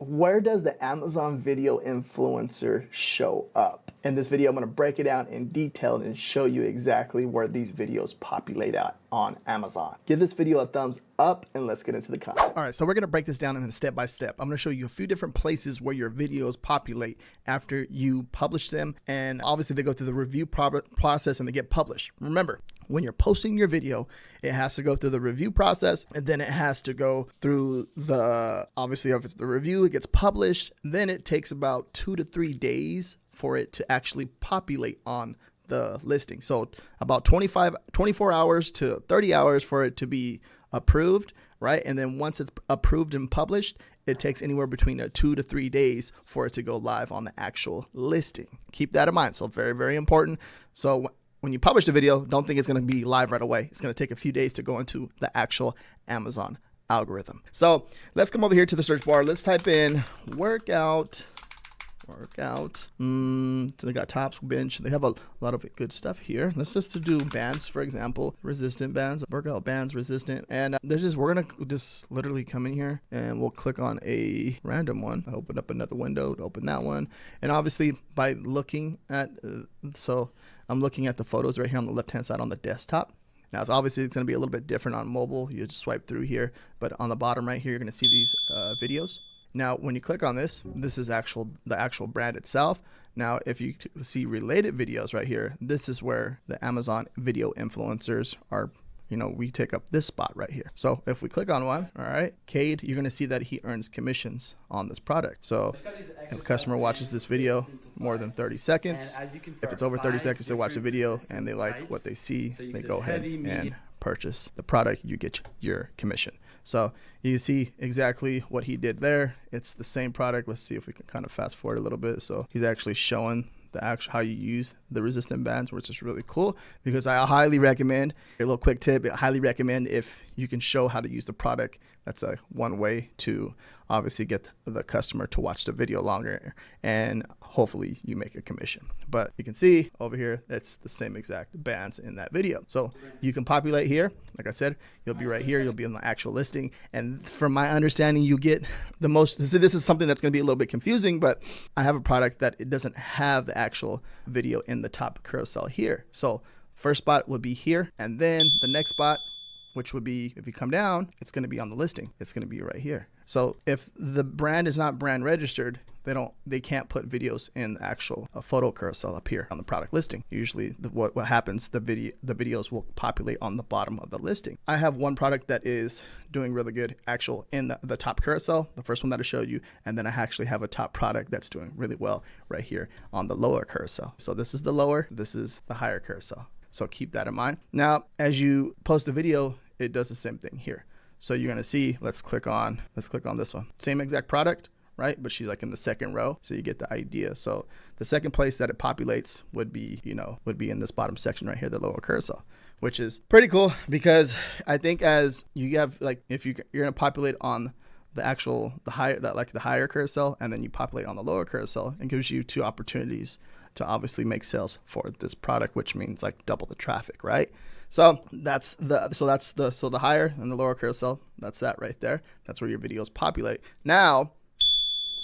where does the Amazon video influencer show up? In this video, I'm going to break it down in detail and show you exactly where these videos populate out on Amazon. Give this video a thumbs up and let's get into the content. All right, so we're going to break this down in a step by step. I'm going to show you a few different places where your videos populate after you publish them. And obviously they go through the review process and they get published. Remember, when you're posting your video, it has to go through the review process, and then it has to go through obviously if it's the review, it gets published. Then it takes about 2 to 3 days for it to actually populate on the listing. So about 24 hours to 30 hours for it to be approved, right? And then once it's approved and published, it takes anywhere between 2 to 3 days for it to go live on the actual listing. Keep that in mind. So very, very important. So when you publish the video, don't think it's going to be live right away. It's going to take a few days to go into the actual Amazon algorithm. So let's come over here to the search bar. Let's type in workout. So they got tops, bench. They have a lot of good stuff here. Let's just do bands, for example, resistant bands, workout bands, resistant. And we're going to just literally come in here and we'll click on a random one. I open up another window to open that one. And obviously by looking at, so I'm looking at the photos right here on the left-hand side on the desktop. Now, it's going to be a little bit different on mobile. You just swipe through here, but on the bottom right here, you're going to see these videos. Now, when you click on this is the actual brand itself. Now, if you see related videos right here, this is where the Amazon video influencers are. We take up this spot right here. So if we click on one, all right, Cade, you're going to see that he earns commissions on this product. So if a customer watches this video more than 30 seconds, if it's over 30 seconds, they watch the video and they like what they see, they go ahead and purchase the product, you get your commission. So you see exactly what he did there. It's the same product. Let's see if we can kind of fast forward a little bit. So he's actually showing how you use the resistant bands, which is really cool, because I highly recommend, a little quick tip, I highly recommend if you can show how to use the product. That's one way to obviously get the customer to watch the video longer, and hopefully you make a commission. But you can see over here, that's the same exact bands in that video. So you can populate here. Like I said, you'll be right here. You'll be in the actual listing. And from my understanding, you get the most, so this is something that's going to be a little bit confusing, but I have a product that it doesn't have the actual video in the top carousel here. So first spot would be here. And then the next spot, which would be, if you come down, it's going to be on the listing. It's going to be right here. So if the brand is not brand registered, they can't put videos in the actual photo carousel up here on the product listing. Usually what happens, the videos will populate on the bottom of the listing. I have one product that is doing really good in the top carousel, the first one that I showed you, and then I actually have a top product that's doing really well right here on the lower carousel. So this is the lower, this is the higher carousel. So keep that in mind. Now, as you post a video, it does the same thing here. So you're gonna see, let's click on this one. Same exact product, right? But she's like in the second row. So you get the idea. So the second place that it populates would be in this bottom section right here, the lower carousel, which is pretty cool, because I think as you have, like, if you're gonna populate on the higher carousel, and then you populate on the lower carousel, it gives you 2 opportunities to obviously make sales for this product, which means like double the traffic, right? So that's the higher and the lower carousel. That's that right there. That's where your videos populate. Now,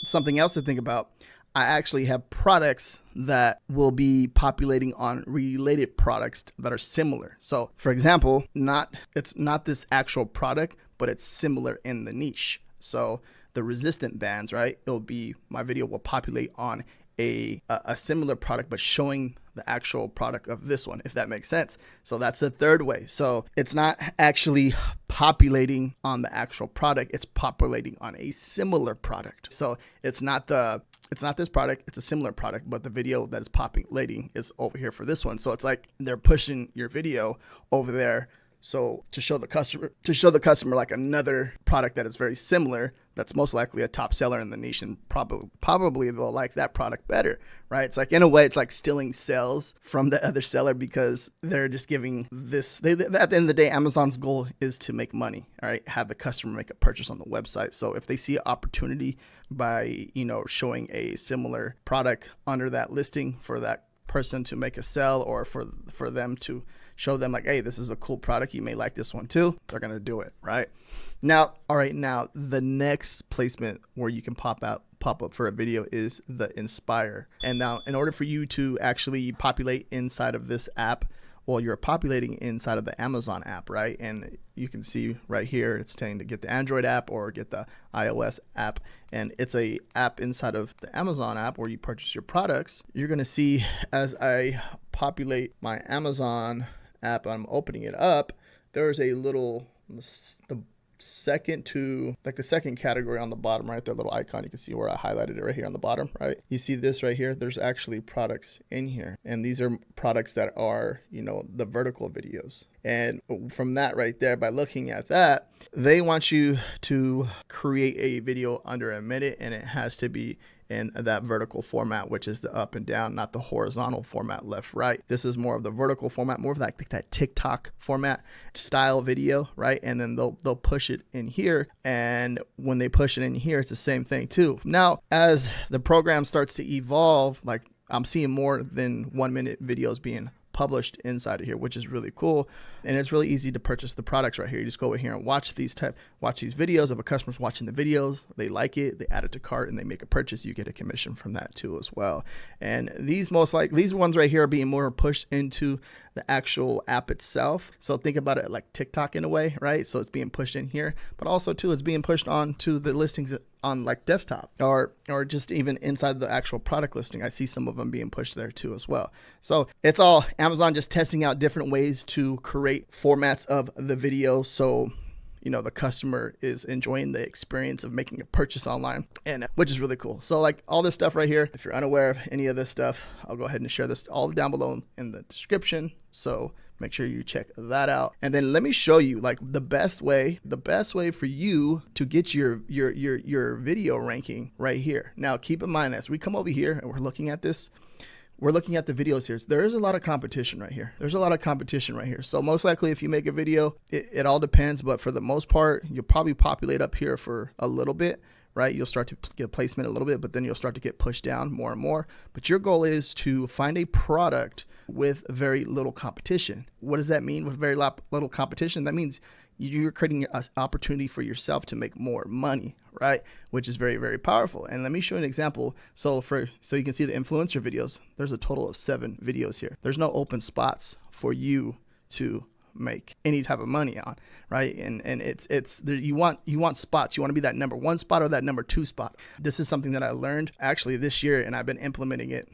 something else to think about. I actually have products that will be populating on related products that are similar. So for example, it's not this actual product, but it's similar in the niche. So the resistant bands, right? My video will populate on a similar product, but showing the actual product of this one, if that makes sense. So that's the third way. So it's not actually populating on the actual product, it's populating on a similar product. So it's not this product, it's a similar product, but the video that is populating is over here for this one. So it's like they're pushing your video over there. So to show the customer like another product that is very similar, that's most likely a top seller in the niche, and probably they'll like that product better, right? It's like, in a way, it's like stealing sales from the other seller, because they're just giving this. At the end of the day, Amazon's goal is to make money, all right? Have the customer make a purchase on the website. So if they see an opportunity by showing a similar product under that listing for that person to make a sell, or for them to show them like, hey, this is a cool product, you may like this one too, they're gonna do it, right? Now, all right, now the next placement where you can pop up for a video is the Inspire. And now in order for you to actually populate inside of this app, well, you're populating inside of the Amazon app, right? And you can see right here, it's saying to get the Android app or get the iOS app. And it's a app inside of the Amazon app where you purchase your products. You're gonna see as I populate my Amazon app, I'm opening it up, there's a little, the second category on the bottom right there, little icon, you can see where I highlighted it right here on the bottom, right? You see this right here, there's actually products in here, and these are products that are, you know, the vertical videos. And from that right there, by looking at that, they want you to create a video under a minute, and it has to be in that vertical format, which is the up and down, not the horizontal format, left, right. This is more of the vertical format, more of that TikTok format style video, right? And then they'll push it in here. And when they push it in here, it's the same thing too. Now, as the program starts to evolve, like I'm seeing more than 1 minute videos being published inside of here, which is really cool. And it's really easy to purchase the products right here. You just go over here and watch these videos. If a customer's watching the videos, they like it, they add it to cart, and they make a purchase, you get a commission from that too as well. And these ones right here are being more pushed into the actual app itself. So think about it like TikTok in a way, right? So it's being pushed in here, but also too, it's being pushed on to the listings on like desktop or just even inside the actual product listing. I see some of them being pushed there too as well. So it's all Amazon just testing out different ways to create formats of the video, so you know the customer is enjoying the experience of making a purchase online, and which is really cool. So like all this stuff right here, if you're unaware of any of this stuff, I'll go ahead and share this all down below in the description, so make sure you check that out. And then let me show you like the best way for you to get your video ranking right here. Now keep in mind, as we come over here and we're looking at this, we're looking at the videos here. So there is a lot of competition right here. So most likely if you make a video, it all depends, but for the most part, you'll probably populate up here for a little bit, right? You'll start to get placement a little bit, but then you'll start to get pushed down more and more. But your goal is to find a product with very little competition. What does that mean with very little competition? That means you're creating an opportunity for yourself to make more money, right? Which is very, very powerful. And let me show you an example. So you can see the influencer videos. There's a total of 7 videos here. There's no open spots for you to make any type of money on, right? And it's there, you want spots. You want to be that number 1 spot or that number 2 spot. This is something that I learned actually this year, and I've been implementing it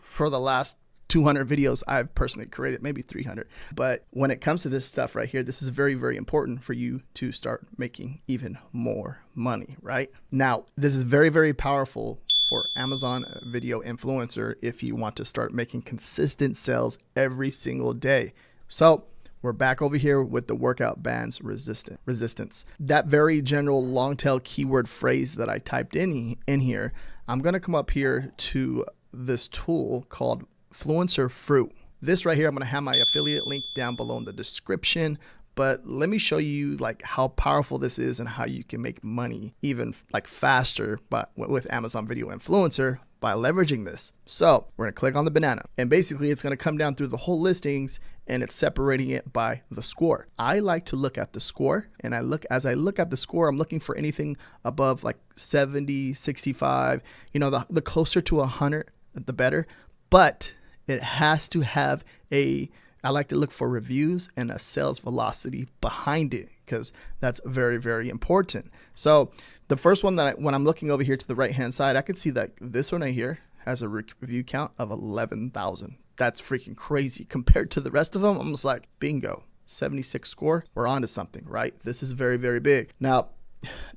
for the last 200 videos I've personally created, maybe 300. But when it comes to this stuff right here, this is very, very important for you to start making even more money, right? Now, this is very, very powerful for Amazon Video Influencer if you want to start making consistent sales every single day. So we're back over here with the workout bands resistance. That very general long tail keyword phrase that I typed in here, I'm going to come up here to this tool called Influencer Fruit. This right here, I'm going to have my affiliate link down below in the description, but let me show you like how powerful this is and how you can make money even like faster with Amazon Video Influencer by leveraging this. So we're going to click on the banana, and basically it's going to come down through the whole listings, and it's separating it by the score. I like to look at the score, and as I look at the score, I'm looking for anything above like 70, 65, you know, the closer to 100, the better. But it has to have I like to look for reviews and a sales velocity behind it, because that's very, very important. So the first one when I'm looking over here to the right-hand side, I can see that this one right here has a review count of 11,000. That's freaking crazy compared to the rest of them. I'm just like, bingo, 76 score. We're on to something, right? This is very, very big. Now,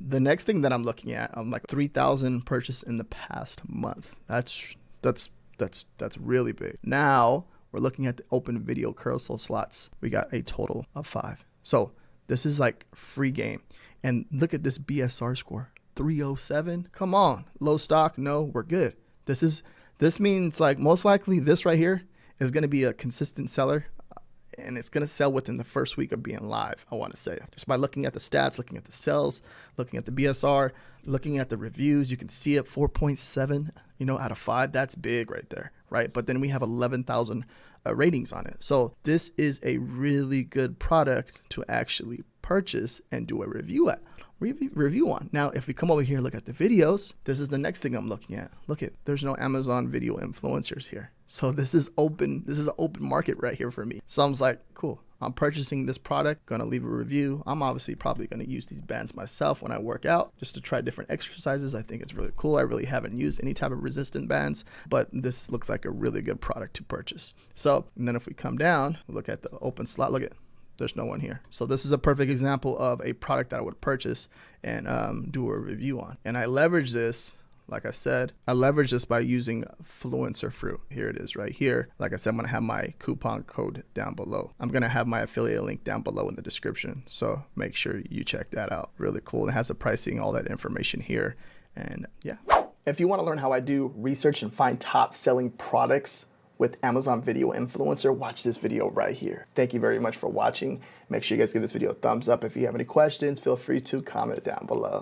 the next thing that I'm looking at, I'm like 3,000 purchased in the past month. That's really big. Now we're looking at the open video carousel slots. We got a total of 5. So this is like free game. And look at this BSR score, 307. Come on, low stock. No, we're good. This means like most likely this right here is going to be a consistent seller, and it's going to sell within the first week of being live. I want to say just by looking at the stats, looking at the sales, looking at the BSR, looking at the reviews, you can see it 4.7, out of 5. That's big right there, right? But then we have 11,000 ratings on it. So this is a really good product to actually purchase and do a review on. Now, if we come over here, look at the videos, this is the next thing I'm looking at. Look at, there's no Amazon video influencers here. So this is open. This is an open market right here for me. So I'm like, cool. I'm purchasing this product, gonna leave a review. I'm obviously probably gonna use these bands myself when I work out just to try different exercises. I think it's really cool. I really haven't used any type of resistant bands, but this looks like a really good product to purchase. So, and then if we come down, look at the open slot, look at, there's no one here. So this is a perfect example of a product that I would purchase and do a review on. And I leverage this. Like I said, I leverage this by using Fluencer Fruit. Here it is right here. Like I said, I'm gonna have my coupon code down below. I'm gonna have my affiliate link down below in the description. So make sure you check that out. Really cool. It has the pricing, all that information here. And yeah. If you wanna learn how I do research and find top selling products with Amazon Video Influencer, watch this video right here. Thank you very much for watching. Make sure you guys give this video a thumbs up. If you have any questions, feel free to comment down below.